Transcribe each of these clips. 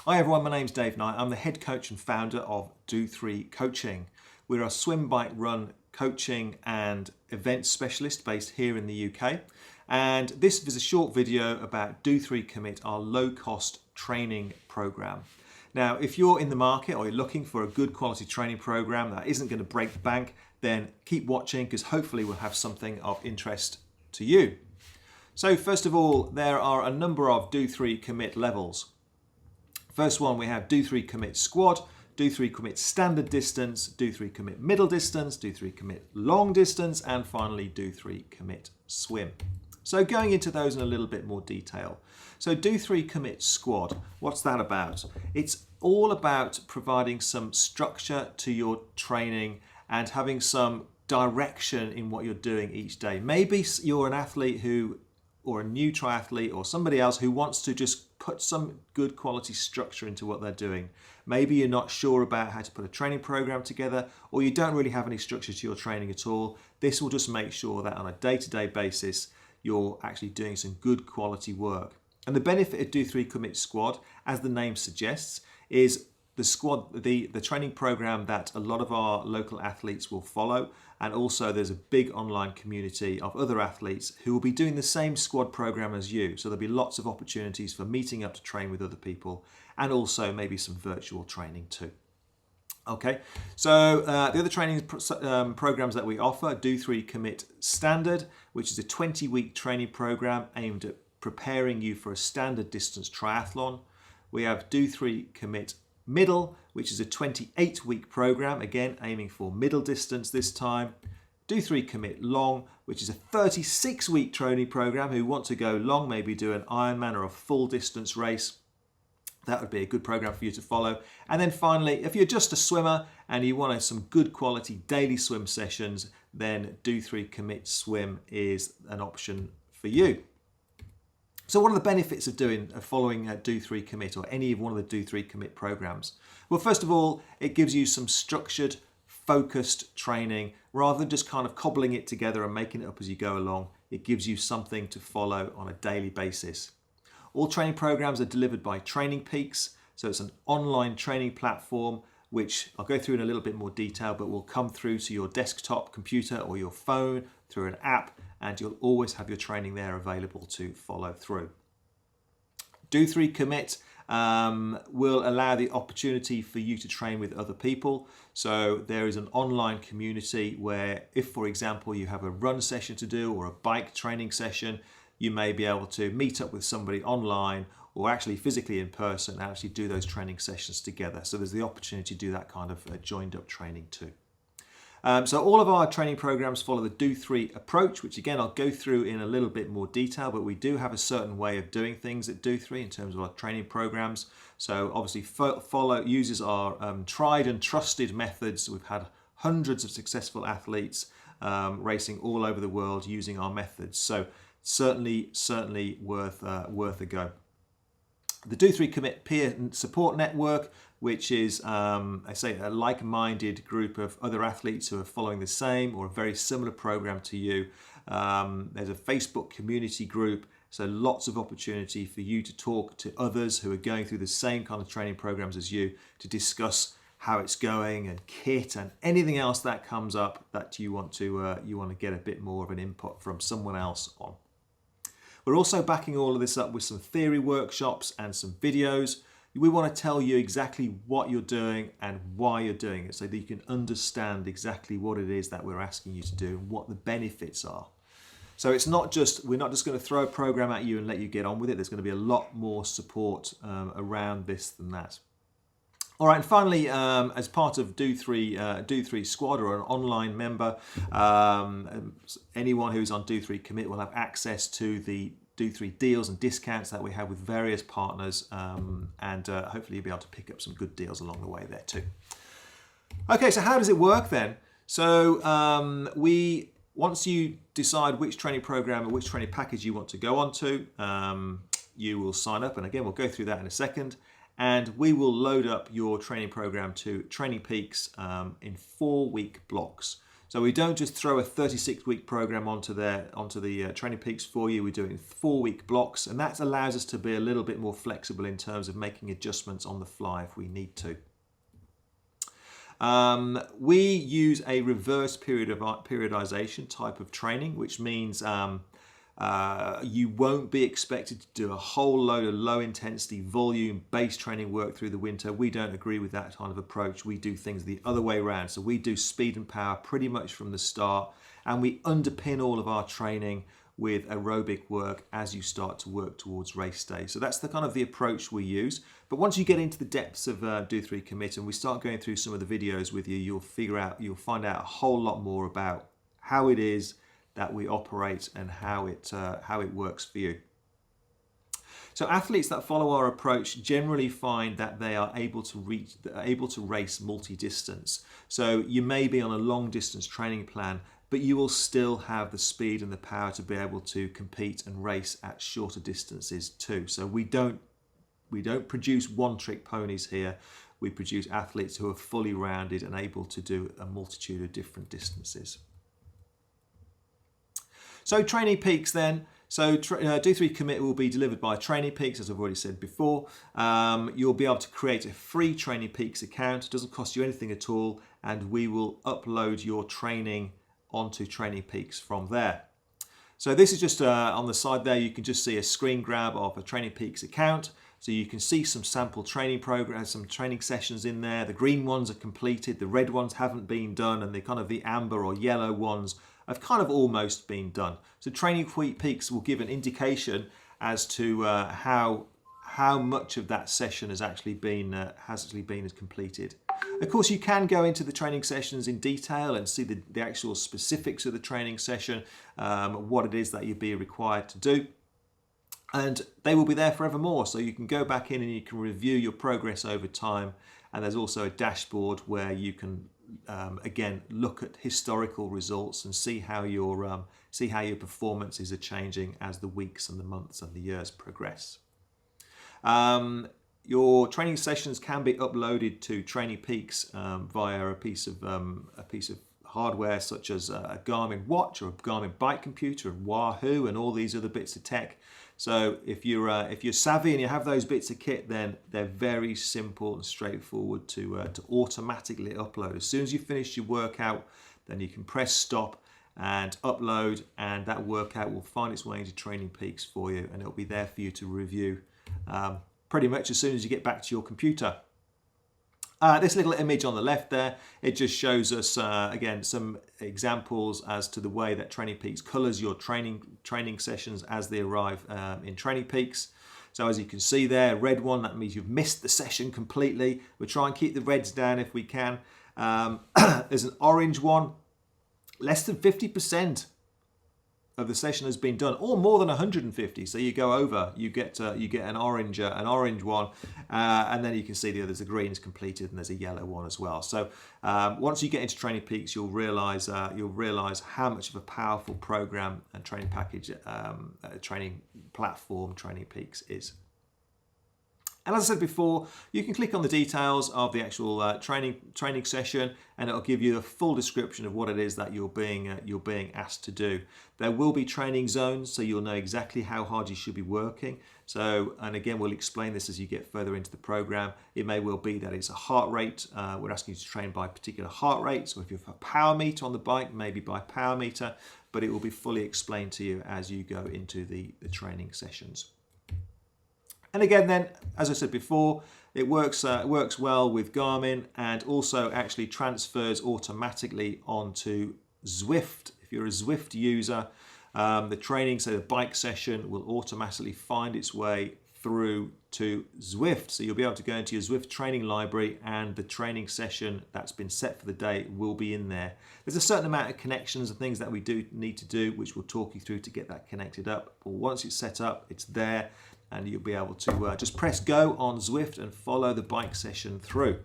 Hi everyone, my name's Dave Knight. I'm the head coach and founder of Do3 Coaching. We're a swim, bike, run coaching and events specialist based here in the UK. And this is a short video about Do3 Commit, our low-cost training program. Now, if you're in the market or you're looking for a good quality training program that isn't going to break the bank, then keep watching because hopefully we'll have something of interest to you. So first of all, there are a number of Do3 Commit levels. First one, we have Do3 Commit Squad, Do3 Commit Standard Distance, Do3 Commit Middle Distance, Do3 Commit Long Distance, and finally Do3 Commit Swim. So going into those in a little bit more detail. So Do3 Commit Squad, what's that about? It's all about providing some structure to your training and having some direction in what you're doing each day. Maybe you're an athlete or a new triathlete or somebody else who wants to just put some good quality structure into what they're doing. Maybe you're not sure about how to put a training program together, or you don't really have any structure to your training at all. This will just make sure that on a day-to-day basis, you're actually doing some good quality work. And the benefit of Do3 Commit Squad, as the name suggests, is the squad, the training program that a lot of our local athletes will follow. And also there's a big online community of other athletes who will be doing the same squad program as you. So there'll be lots of opportunities for meeting up to train with other people and also maybe some virtual training too. Okay, so the other training programs that we offer, Do3 Commit Standard, which is a 20-week training program aimed at preparing you for a standard distance triathlon. We have Do3 Commit Middle, which is a 28-week program, again aiming for middle distance this time. Do3 Commit Long, which is a 36-week training program who want to go long, maybe do an Ironman or a full distance race. That would be a good program for you to follow. And then finally, if you're just a swimmer and you want some good quality daily swim sessions, then Do3 Commit Swim is an option for you. So what are the benefits of following Do3 Commit or any of one of the Do3 Commit programs? Well, first of all, it gives you some structured, focused training rather than just kind of cobbling it together and making it up as you go along. It gives you something to follow on a daily basis. All training programs are delivered by Trainee Peaks, so it's an online training platform which I'll go through in a little bit more detail, but will come through to your desktop computer or your phone through an app, and you'll always have your training there available to follow through. Do3 Commit will allow the opportunity for you to train with other people. So there is an online community where if, for example, you have a run session to do or a bike training session, you may be able to meet up with somebody online or actually physically in person and actually do those training sessions together. So there's the opportunity to do that kind of joined up training too. So all of our training programs follow the Do3 approach, which again, I'll go through in a little bit more detail, but we do have a certain way of doing things at Do3 in terms of our training programs. So obviously uses our tried and trusted methods. We've had hundreds of successful athletes racing all over the world using our methods. So certainly worth a go. The Do3 Commit Peer Support Network, which is, I say, a like-minded group of other athletes who are following the same or a very similar program to you. There's a Facebook community group, so lots of opportunity for you to talk to others who are going through the same kind of training programs as you to discuss how it's going and kit and anything else that comes up that you want to get a bit more of an input from someone else on. We're also backing all of this up with some theory workshops and some videos. We want to tell you exactly what you're doing and why you're doing it so that you can understand exactly what it is that we're asking you to do and what the benefits are. So we're not just going to throw a program at you and let you get on with it. There's going to be a lot more support around this than that. All right, and finally, as part of Do3 Squad or an online member, anyone who's on Do3 Commit will have access to the Do3 deals and discounts that we have with various partners, and hopefully you'll be able to pick up some good deals along the way there too. Okay, so how does it work then? So once you decide which training program or which training package you want to go on to, you will sign up, and again, we'll go through that in a second. And we will load up your training program to Trainee Peaks in 4-week blocks. So we don't just throw a 36-week program onto the Trainee Peaks for you. We do it in 4-week blocks, and that allows us to be a little bit more flexible in terms of making adjustments on the fly if we need to. We use a reverse periodization type of training, which means you won't be expected to do a whole load of low intensity volume based training work through the winter. We don't agree with that kind of approach. We do things the other way around. So we do speed and power pretty much from the start, and we underpin all of our training with aerobic work as you start to work towards race day. So that's the kind of the approach we use. But once you get into the depths of Do3 Commit and we start going through some of the videos with you, you'll find out a whole lot more about how it is that we operate and how it works for you. So athletes that follow our approach generally find that they are able to race multi-distance. So you may be on a long distance training plan, but you will still have the speed and the power to be able to compete and race at shorter distances too. So we don't produce one-trick ponies here. We produce athletes who are fully rounded and able to do a multitude of different distances. So Trainee Peaks then. So Do3 Commit will be delivered by Trainee Peaks, as I've already said before. You'll be able to create a free Trainee Peaks account. It doesn't cost you anything at all, and we will upload your training onto Trainee Peaks from there. So this is just on the side there, you can just see a screen grab of a Trainee Peaks account. So you can see some sample training programs, some training sessions in there. The green ones are completed, the red ones haven't been done, and the amber or yellow ones have kind of almost been done. So Trainee Peaks will give an indication as to how much of that session has actually been completed. Of course, you can go into the training sessions in detail and see the actual specifics of the training session, what it is that you'd be required to do. And they will be there forevermore, so you can go back in and you can review your progress over time. And there's also a dashboard where you can again look at historical results and see how your performances are changing as the weeks and the months and the years progress. Your training sessions can be uploaded to Trainee Peaks via a piece of hardware such as a Garmin watch or a Garmin bike computer, Wahoo, and all these other bits of tech. So if you're savvy and you have those bits of kit, then they're very simple and straightforward to automatically upload. As soon as you finish your workout, then you can press stop and upload, and that workout will find its way into Trainee Peaks for you, and it'll be there for you to review pretty much as soon as you get back to your computer. This little image on the left there, it just shows us again some examples as to the way that Trainee Peaks colours your training sessions as they arrive in Trainee Peaks. So as you can see there, red one, that means you've missed the session completely. We try and keep the reds down if we can. There's an orange one, less than 50% of the session has been done, or more than 150. So you go over, you get an orange one, and then you can see there's a green is completed, and there's a yellow one as well. So once you get into Trainee Peaks, you'll realise how much of a powerful program and training package, training platform Trainee Peaks is. And as I said before, you can click on the details of the actual training session, and it'll give you a full description of what it is that you're being asked to do. There will be training zones, so you'll know exactly how hard you should be working. So, and again, we'll explain this as you get further into the program. It may well be that it's a heart rate. We're asking you to train by a particular heart rate. So if you have a power meter on the bike, maybe by power meter, but it will be fully explained to you as you go into the training sessions. And again then, as I said before, it works well with Garmin, and also actually transfers automatically onto Zwift. If you're a Zwift user, the training, so the bike session, will automatically find its way through to Zwift. So you'll be able to go into your Zwift training library, and the training session that's been set for the day will be in there. There's a certain amount of connections and things that we do need to do, which we'll talk you through to get that connected up. But once it's set up, it's there, and you'll be able to just press go on Zwift and follow the bike session through.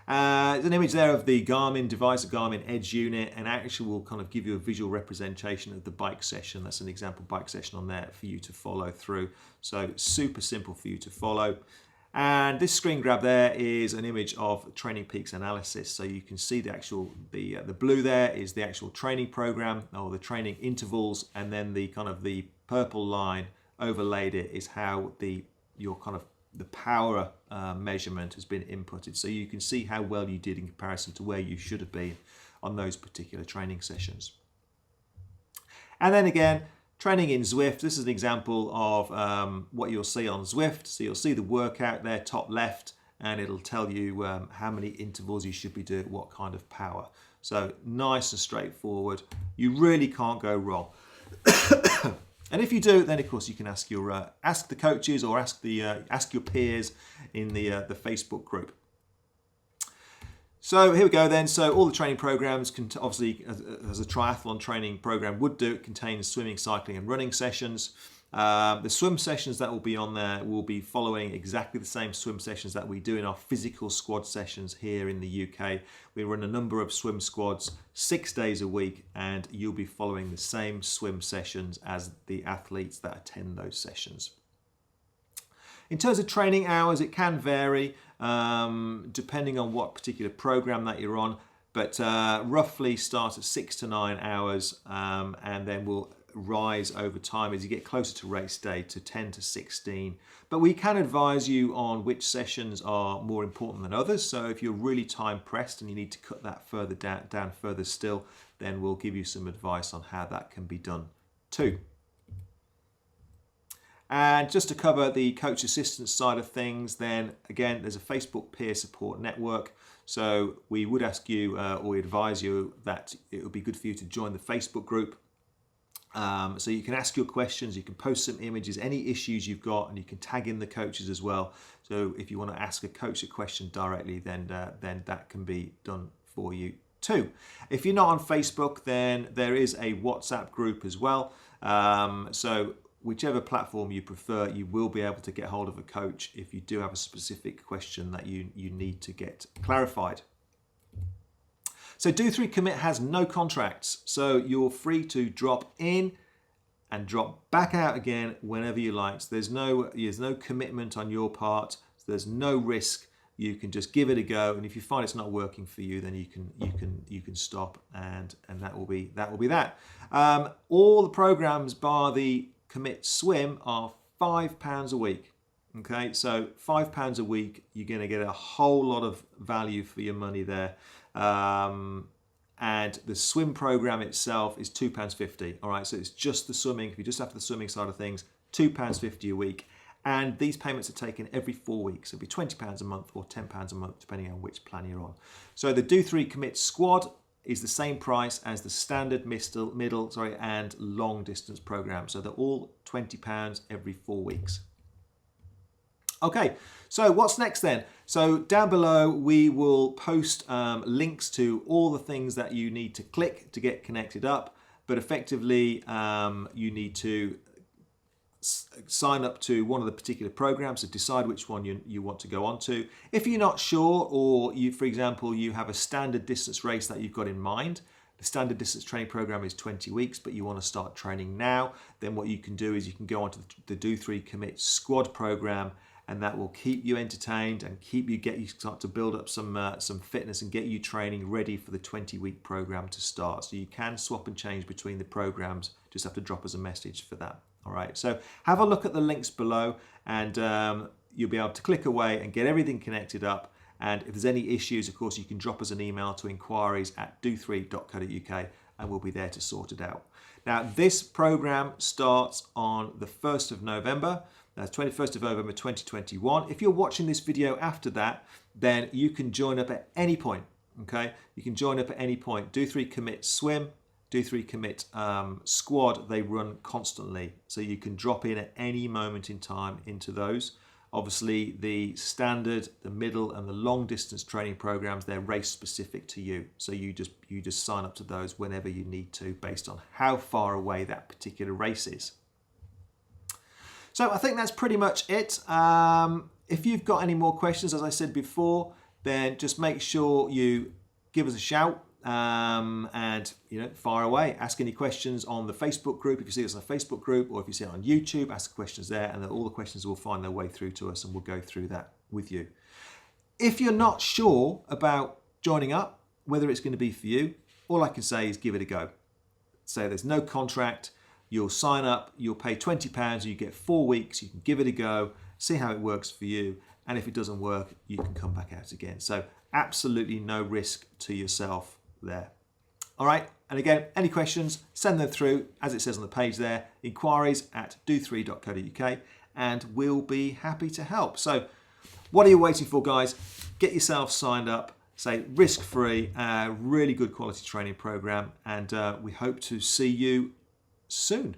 There's an image there of the Garmin device, the Garmin Edge unit, and actually will kind of give you a visual representation of the bike session. That's an example bike session on there for you to follow through. So super simple for you to follow. And this screen grab there is an image of Trainee Peaks analysis. So you can see the actual, the blue there is the actual training program or the training intervals, and then the kind of the purple line overlaid it is how the power measurement has been inputted. So you can see how well you did in comparison to where you should have been on those particular training sessions. And then again, training in Zwift, this is an example of what you'll see on Zwift. So you'll see the workout there, top left, and it'll tell you how many intervals you should be doing, what kind of power. So nice and straightforward. You really can't go wrong. And if you do, then of course you can ask your ask the coaches or ask your peers in the Facebook group. So here we go then. So all the training programs, obviously as a triathlon training program would do, it contains swimming, cycling and running sessions. The swim sessions that will be on there will be following exactly the same swim sessions that we do in our physical squad sessions here in the UK. We run a number of swim squads 6 days a week, and you'll be following the same swim sessions as the athletes that attend those sessions. In terms of training hours, it can vary depending on what particular program that you're on, but roughly start at 6 to 9 hours and then will rise over time as you get closer to race day to 10 to 16. But we can advise you on which sessions are more important than others. So if you're really time pressed and you need to cut that further down further still, then we'll give you some advice on how that can be done too. And just to cover the coach assistance side of things, then again, there's a Facebook peer support network. So we would ask you or we advise you that it would be good for you to join the Facebook group. So you can ask your questions, you can post some images, any issues you've got, and you can tag in the coaches as well. So if you want to ask a coach a question directly, then that can be done for you too. If you're not on Facebook, then there is a WhatsApp group as well. So whichever platform you prefer, you will be able to get hold of a coach if you do have a specific question that you need to get clarified. So Do3 Commit has no contracts, so you're free to drop in and drop back out again whenever you like. So there's no commitment on your part. So there's no risk. You can just give it a go, and if you find it's not working for you, then you can stop, and that will be that. All the programs bar the Commit Swim are £5 a week. Okay, so £5 a week, you're going to get a whole lot of value for your money there. And the swim program itself is £2.50. All right, so it's just the swimming. If you just have the swimming side of things, £2.50 a week. And these payments are taken every 4 weeks. It'll be £20 a month or £10 a month, depending on which plan you're on. So the Do3 Commit Squad is the same price as the standard middle and long distance program. So they're all £20 every 4 weeks. Okay, so what's next then? So down below we will post links to all the things that you need to click to get connected up, but effectively you need to sign up to one of the particular programs, so decide which one you want to go on to. If you're not sure, or for example, you have a standard distance race that you've got in mind, the standard distance training program is 20 weeks, but you want to start training now, then what you can do is you can go on to the Do3 Commit Squad program, and that will keep you entertained and get you start to build up some fitness and get you training ready for the 20-week program to start. So you can swap and change between the programs, just have to drop us a message for that. All right, so have a look at the links below, and you'll be able to click away and get everything connected up. And if there's any issues, of course, you can drop us an email to inquiries@do3.co.uk, and we'll be there to sort it out. Now, this program starts on the 1st of November. That's 21st of November 2021. If you're watching this video after that, then you can join up at any point. Okay, you can join up at any point. Do3 Commit Swim, Do3 Commit Squad, they run constantly, so you can drop in at any moment in time into those. Obviously, the standard, the middle, and the long distance training programs, they're race specific to you, so you just sign up to those whenever you need to, based on how far away that particular race is. So I think that's pretty much it. If you've got any more questions, as I said before, then just make sure you give us a shout. And fire away, ask any questions on the Facebook group if you see us on the Facebook group, or if you see it on YouTube, ask the questions there, and then all the questions will find their way through to us, and we'll go through that with you. If you're not sure about joining up, whether it's going to be for you, all I can say is give it a go. So there's no contract. You'll sign up, you'll pay £20, you get 4 weeks, you can give it a go, see how it works for you, and if it doesn't work, you can come back out again. So absolutely no risk to yourself there. All right, and again, any questions, send them through, as it says on the page there, inquiries@do3.co.uk, and we'll be happy to help. So what are you waiting for, guys? Get yourself signed up. Say risk-free, really good quality training program, and we hope to see you soon.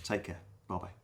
Take care. Bye-bye.